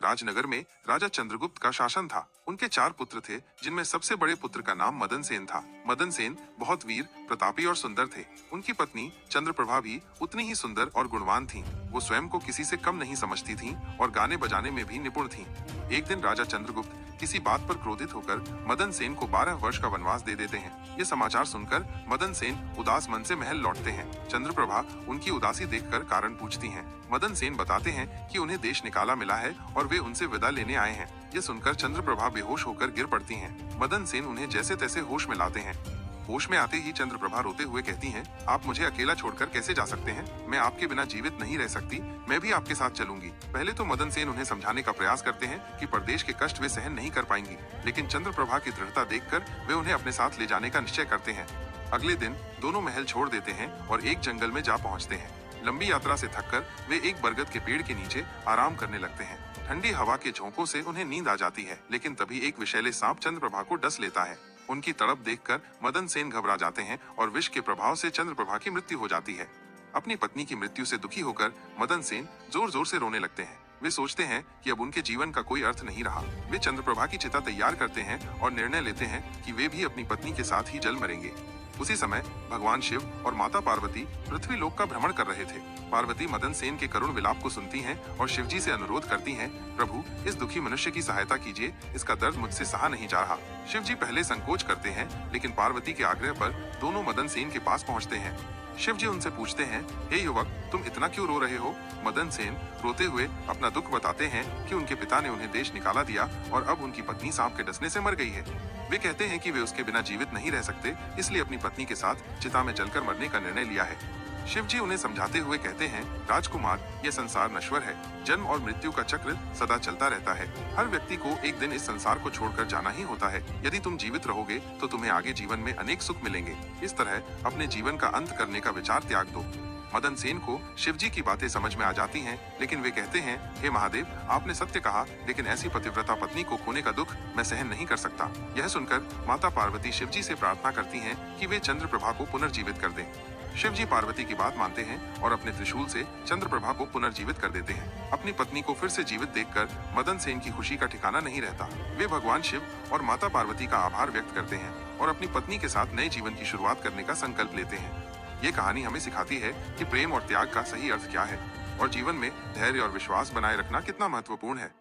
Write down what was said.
राजनगर में राजा चंद्रगुप्त का शासन था। उनके 4 पुत्र थे, जिनमें सबसे बड़े पुत्र का नाम मदन सेन था। मदन सेन बहुत वीर, प्रतापी और सुंदर थे। उनकी पत्नी चंद्रप्रभा भी उतनी ही सुंदर और गुणवान थीं। वो स्वयं को किसी से कम नहीं समझती थीं और गाने बजाने में भी निपुण थीं। एक दिन राजा चंद्रगुप्त किसी बात पर क्रोधित होकर मदन सेन को 12 वर्ष का वनवास दे देते हैं। ये समाचार सुनकर मदन सेन उदास मन से महल लौटते हैं। चंद्रप्रभा उनकी उदासी देखकर कारण पूछती हैं। मदन सेन बताते हैं कि उन्हें देश निकाला मिला है और वे उनसे विदा लेने आए हैं। ये सुनकर चंद्रप्रभा बेहोश होकर गिर पड़ती हैं। मदन सेन उन्हें जैसे तैसे होश में लाते हैं। होश में आते ही चंद्रप्रभा रोते हुए कहती हैं, आप मुझे अकेला छोड़कर कैसे जा सकते हैं? मैं आपके बिना जीवित नहीं रह सकती। मैं भी आपके साथ चलूंगी। पहले तो मदन सेन उन्हें समझाने का प्रयास करते हैं कि परदेश के कष्ट वे सहन नहीं कर पाएंगी, लेकिन चंद्रप्रभा की दृढ़ता देखकर वे उन्हें अपने साथ ले जाने का निश्चय करते हैं। अगले दिन दोनों महल छोड़ देते हैं और एक जंगल में जा पहुँचते हैं। लंबी यात्रा से थककर वे एक बरगद के पेड़ के नीचे आराम करने लगते हैं। ठंडी हवा के झोंकों से उन्हें नींद आ जाती है, लेकिन तभी एक विषैले सांप चंद्रप्रभा को डस लेता है। उनकी तड़प देखकर मदन सेन घबरा जाते हैं और विष के प्रभाव से चंद्रप्रभा की मृत्यु हो जाती है। अपनी पत्नी की मृत्यु से दुखी होकर मदन सेन जोर जोर से रोने लगते हैं। वे सोचते हैं कि अब उनके जीवन का कोई अर्थ नहीं रहा। वे चंद्रप्रभा की चिता तैयार करते हैं और निर्णय लेते हैं कि वे भी अपनी पत्नी के साथ ही जल मरेंगे। उसी समय भगवान शिव और माता पार्वती पृथ्वी लोक का भ्रमण कर रहे थे। पार्वती मदन सेन के करुण विलाप को सुनती हैं और शिवजी से अनुरोध करती हैं, प्रभु इस दुखी मनुष्य की सहायता कीजिए, इसका दर्द मुझसे सहा नहीं जा रहा। शिवजी पहले संकोच करते हैं, लेकिन पार्वती के आग्रह पर दोनों मदन सेन के पास पहुंचते हैं। शिवजी उनसे पूछते हैं, हे युवक, तुम इतना क्यों रो रहे हो? मदन सेन रोते हुए अपना दुख बताते हैं कि उनके पिता ने उन्हें देश निकाला दिया और अब उनकी पत्नी सांप के डसने से मर गई है। वे कहते हैं कि वे उसके बिना जीवित नहीं रह सकते, इसलिए अपनी पत्नी के साथ चिता में जलकर मरने का निर्णय लिया है। शिवजी उन्हें समझाते हुए कहते हैं, राजकुमार, यह संसार नश्वर है। जन्म और मृत्यु का चक्र सदा चलता रहता है। हर व्यक्ति को एक दिन इस संसार को छोड़कर जाना ही होता है। यदि तुम जीवित रहोगे तो तुम्हें आगे जीवन में अनेक सुख मिलेंगे। इस तरह अपने जीवन का अंत करने का विचार त्याग दो। मदन सेन को शिवजी की बातें समझ में आ जाती हैं, लेकिन वे कहते हैं, हे महादेव, आपने सत्य कहा, लेकिन ऐसी पतिव्रता पत्नी को खोने का दुख मैं सहन नहीं कर सकता। यह सुनकर माता पार्वती शिवजी से प्रार्थना करती हैं कि वे चंद्रप्रभा को पुनर्जीवित कर दें। शिवजी पार्वती की बात मानते हैं और अपने त्रिशूल से चंद्रप्रभा को पुनर्जीवित कर देते हैं। अपनी पत्नी को फिर से जीवित देखकर मदन सेन की खुशी का ठिकाना नहीं रहता। वे भगवान शिव और माता पार्वती का आभार व्यक्त करते हैं और अपनी पत्नी के साथ नए जीवन की शुरुआत करने का संकल्प लेते हैं। ये कहानी हमें सिखाती है कि प्रेम और त्याग का सही अर्थ क्या है और जीवन में धैर्य और विश्वास बनाए रखना कितना महत्वपूर्ण है।